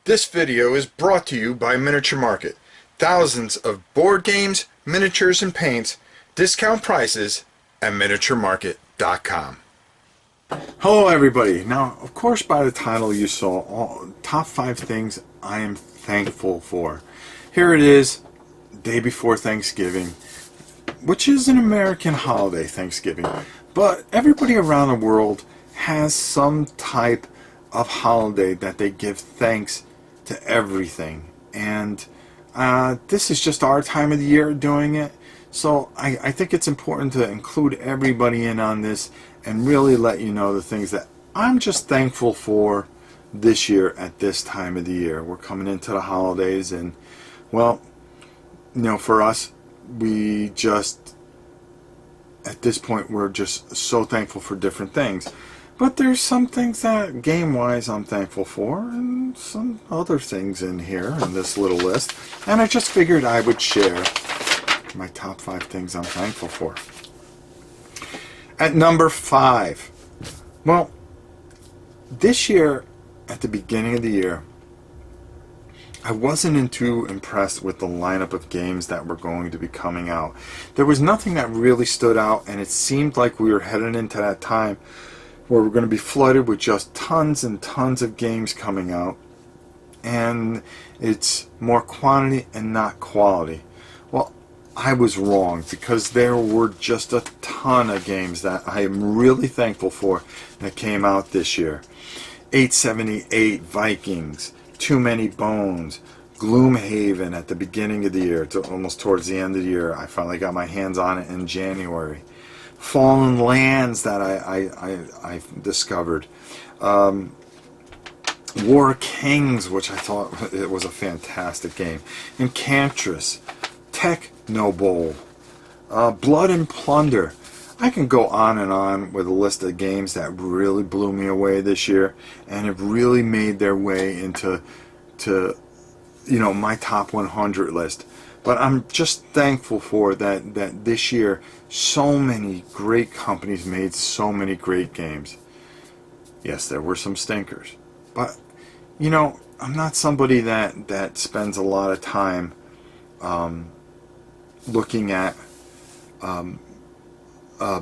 This video is brought to you by Miniature Market. Thousands of board games, miniatures, and paints, discount prices at miniaturemarket.com. Hello everybody. Now, of course, by the title you saw all top 5 things I am thankful for. Here it is, day before Thanksgiving, which is an American holiday, Thanksgiving. But everybody around the world has some type of holiday that they give thanks to everything. And this is just our time of the year doing it. So I think it's important to include everybody in on this and really let you know the things that I'm just thankful for this year at this time of the year. We're coming into the holidays, and well, you know, for us, we just, at this point, we're just so thankful for different things. But there's some things that game-wise I'm thankful for, and some other things in here in this little list. And I just figured I would share my top 5 things I'm thankful for. At number 5, well, this year, at the beginning of the year, I wasn't too impressed with the lineup of games that were going to be coming out. There was nothing that really stood out, and it seemed like we were heading into that time where we're going to be flooded with just tons and tons of games coming out, and it's more quantity and not quality. Well, I was wrong, because there were just a ton of games that I am really thankful for that came out this year. 878 Vikings, Too Many Bones, Gloomhaven at the beginning of the year, almost towards the end of the year. I finally got my hands on it in January. Fallen Lands that I discovered. War Kings, which I thought it was a fantastic game. Enchantress, Technobowl, Blood and Plunder. I can go on and on with a list of games that really blew me away this year and have really made their way into my top 100 list. But I'm just thankful for that this year so many great companies made so many great games. Yes, there were some stinkers. But, you know, I'm not somebody that spends a lot of time looking at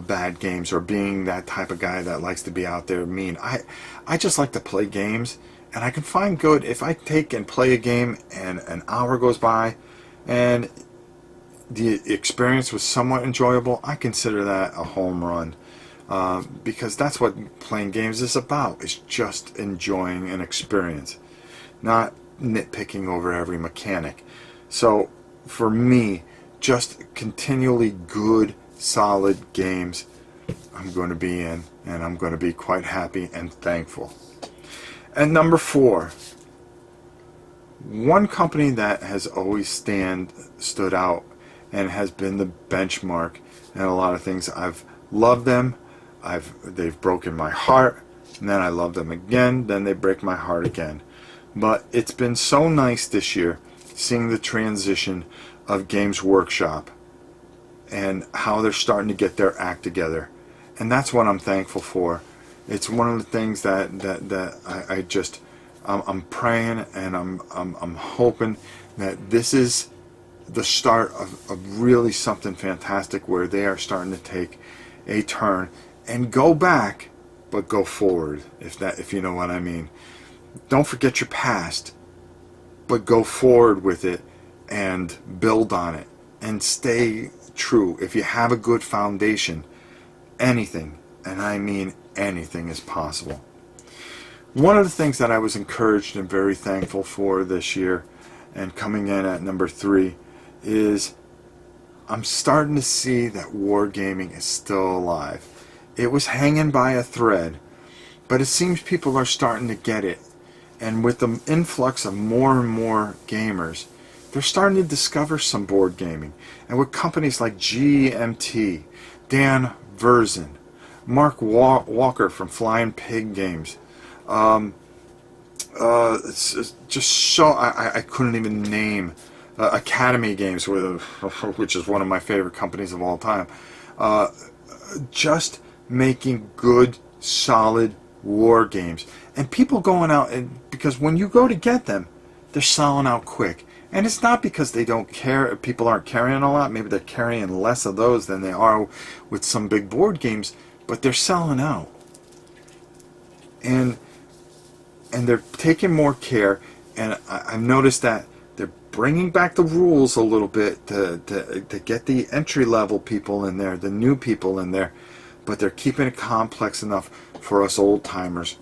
bad games or being that type of guy that likes to be out there mean. I just like to play games, and I can find good if I take and play a game and an hour goes by and the experience was somewhat enjoyable. I consider that a home run, because that's what playing games is about. It's just enjoying an experience, not nitpicking over every mechanic. So for me, just continually good, solid games I'm going to be in, and I'm going to be quite happy and thankful. And number 4, one company that has always stood out and has been the benchmark and a lot of things. I've loved them, they've broken my heart, and then I love them again, then they break my heart again. But it's been so nice this year seeing the transition of Games Workshop and how they're starting to get their act together, and that's what I'm thankful for. It's one of the things that I'm praying, and I'm hoping that this is the start of really something fantastic, where they are starting to take a turn and go back but go forward, if you know what I mean. Don't forget your past, but go forward with it and build on it and stay true. If you have a good foundation, anything, and I mean anything, is possible. One of the things that I was encouraged and very thankful for this year, and coming in at number 3, is I'm starting to see that wargaming is still alive. It was hanging by a thread, but it seems people are starting to get it. And with the influx of more and more gamers, they're starting to discover some board gaming. And with companies like GMT, Dan Verzen, Mark Walker from Flying Pig Games, it's just so I couldn't even name Academy Games, which is one of my favorite companies of all time. Just making good, solid war games, and people going out, and because when you go to get them, they're selling out quick. And it's not because they don't care, people aren't carrying a lot. Maybe they're carrying less of those than they are with some big board games, but they're selling out. And they're taking more care. And I've noticed that they're bringing back the rules a little bit to get the entry level people in there, the new people in there, but they're keeping it complex enough for us old timers.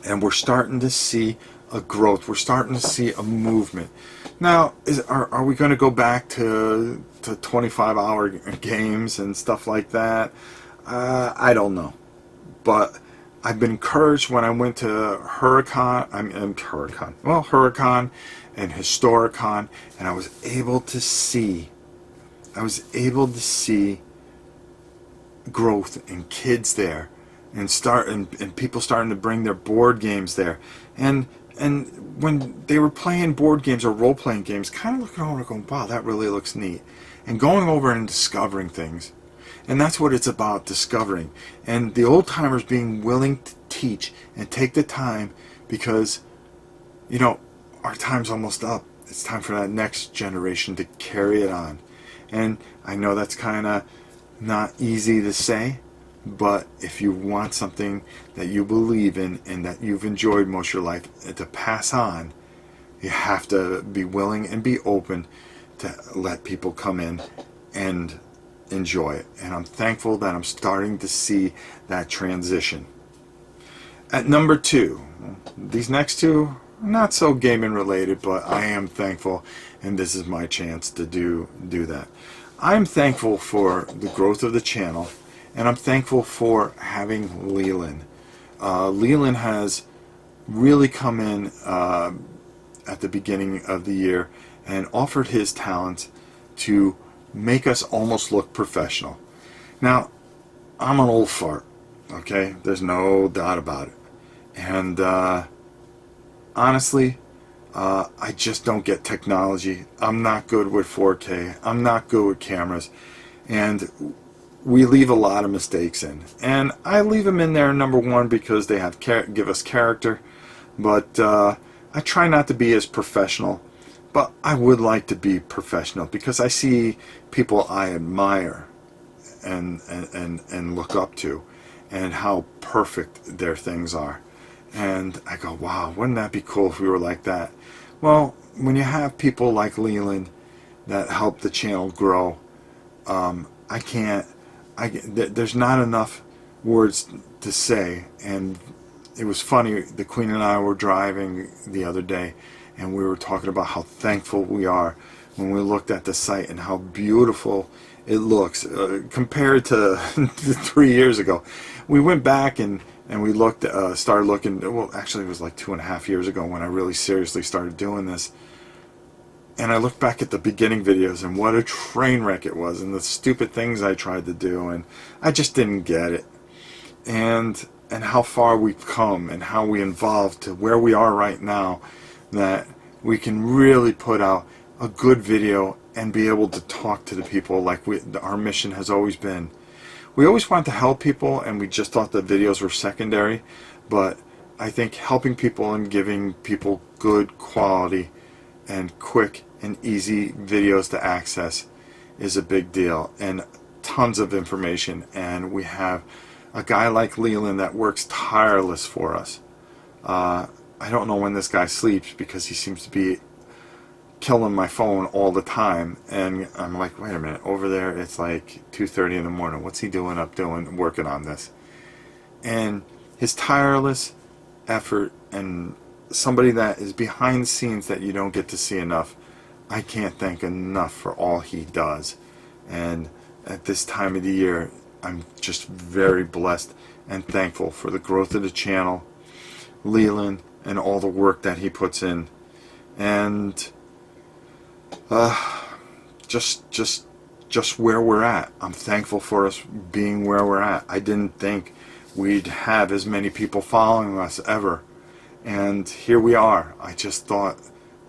And we're starting to see a growth. We're starting to see a movement. Now, are we going to go back to 25-hour games and stuff like that? I don't know. But I've been encouraged when I went to Huracan and Historicon, and I was able to see growth in kids there, and people starting to bring their board games there, and when they were playing board games or role-playing games, kind of looking over and going, wow, that really looks neat, and going over and discovering things. And that's what it's about, discovering. And the old-timers being willing to teach and take the time, because, you know, our time's almost up. It's time for that next generation to carry it on. And I know that's kind of not easy to say, but if you want something that you believe in and that you've enjoyed most of your life to pass on, you have to be willing and be open to let people come in and enjoy it. And I'm thankful that I'm starting to see that transition. At number 2, these next two, not so gaming related, but I am thankful, and this is my chance to do that. I'm thankful for the growth of the channel, and I'm thankful for having Leland. Leland has really come in at the beginning of the year and offered his talents to make us almost look professional. Now, I'm an old fart, okay? There's no doubt about it. And honestly, I just don't get technology. I'm not good with 4K. I'm not good with cameras. And we leave a lot of mistakes in. And I leave them in there, number one, because they have give us character. But I try not to be as professional. But I would like to be professional because I see people I admire and look up to, and how perfect their things are. And I go, wow, wouldn't that be cool if we were like that? Well, when you have people like Leland that help the channel grow, there's not enough words to say. And it was funny, the Queen and I were driving the other day, and we were talking about how thankful we are when we looked at the site and how beautiful it looks compared to 3 years ago. We went back and we looked, started looking. Well, actually, it was like 2.5 years ago when I really seriously started doing this. And I looked back at the beginning videos and what a train wreck it was, and the stupid things I tried to do, and I just didn't get it. And how far we've come and how we evolved to where we are right now, that we can really put out a good video and be able to talk to the people like our mission has always been. We always wanted to help people, and we just thought the videos were secondary, but I think helping people and giving people good quality and quick and easy videos to access is a big deal, and tons of information. And we have a guy like Leland that works tireless for us. I don't know when this guy sleeps because he seems to be killing my phone all the time, and I'm like, wait a minute, over there it's like 2:30 in the morning. What's he doing working on this? And his tireless effort, and somebody that is behind the scenes that you don't get to see enough. I can't thank enough for all he does. And at this time of the year, I'm just very blessed and thankful for the growth of the channel, Leland, and all the work that he puts in. And just where we're at. I'm thankful for us being where we're at. I didn't think we'd have as many people following us ever. And here we are. I just thought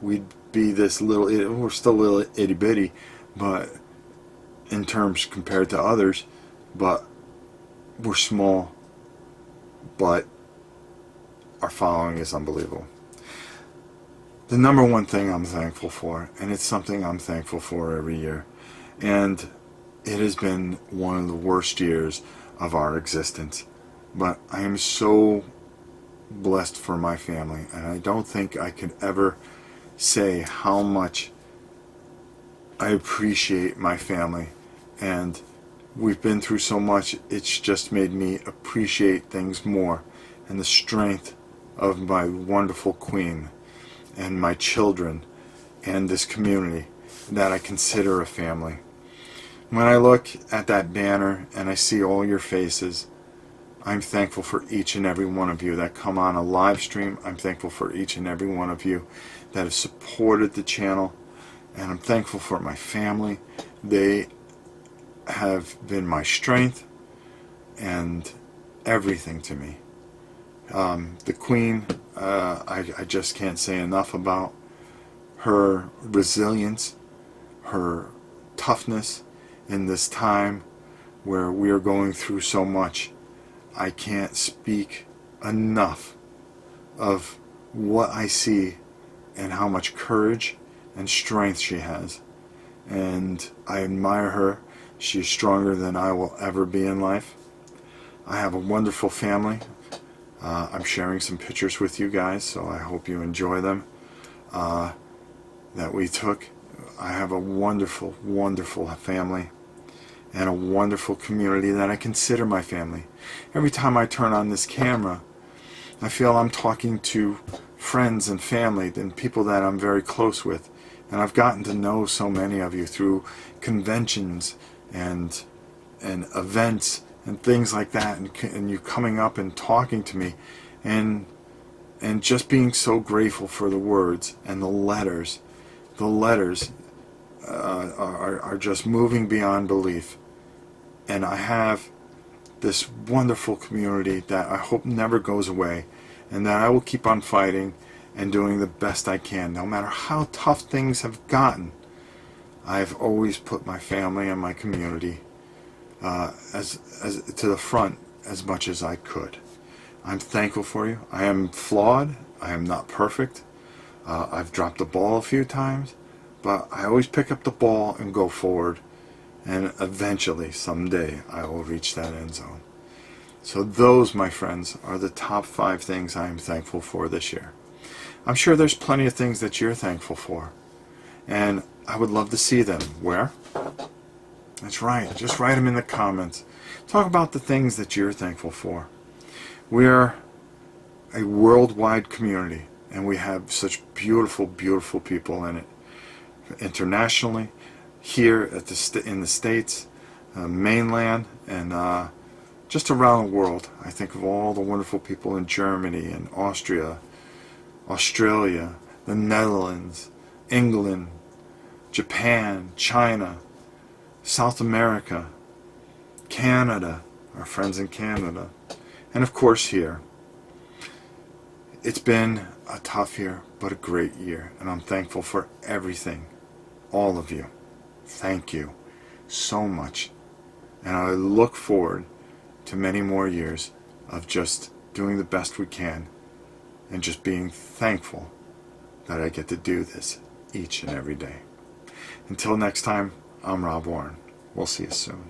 we'd be this little, we're still a little itty bitty, but in terms compared to others, but we're small, but our following is unbelievable. the number one thing I'm thankful for, and it's something I'm thankful for every year, and it has been one of the worst years of our existence, but I am so blessed for my family, and I don't think I could ever say how much I appreciate my family. And we've been through so much, it's just made me appreciate things more, and the strength of my wonderful queen and my children and this community that I consider a family. When I look at that banner and I see all your faces, I'm thankful for each and every one of you that come on a live stream. I'm thankful for each and every one of you that have supported the channel, and I'm thankful for my family. They have been my strength and everything to me. The Queen, I just can't say enough about her resilience, her toughness in this time where we are going through so much. I can't speak enough of what I see and how much courage and strength she has. And I admire her. She is stronger than I will ever be in life. I have a wonderful family. I'm sharing some pictures with you guys, so I hope you enjoy them, that we took. I have a wonderful, wonderful family and a wonderful community that I consider my family. Every time I turn on this camera, I feel I'm talking to friends and family and people that I'm very close with. And I've gotten to know so many of you through conventions and events and things like that, and you coming up and talking to me, and just being so grateful for the words and the letters. The letters are just moving beyond belief. And I have this wonderful community that I hope never goes away, and that I will keep on fighting and doing the best I can. No matter how tough things have gotten, I've always put my family and my community as to the front as much as I could. I'm thankful for you. I am flawed. I am not perfect. I've dropped the ball a few times, but I always pick up the ball and go forward, and eventually, someday, I will reach that end zone. So those, my friends, are the top 5 things I am thankful for this year. I'm sure there's plenty of things that you're thankful for, and I would love to see them. Where? That's right. Just write them in the comments. Talk about the things that you're thankful for. We're a worldwide community, and we have such beautiful, beautiful people in it. Internationally, here at in the States, mainland, and just around the world. I think of all the wonderful people in Germany and Austria, Australia, the Netherlands, England, Japan, China, South America, Canada, our friends in Canada, and of course here. It's been a tough year, but a great year, and I'm thankful for everything, all of you. Thank you so much, and I look forward to many more years of just doing the best we can and just being thankful that I get to do this each and every day. Until next time, I'm Rob Warren. We'll see you soon.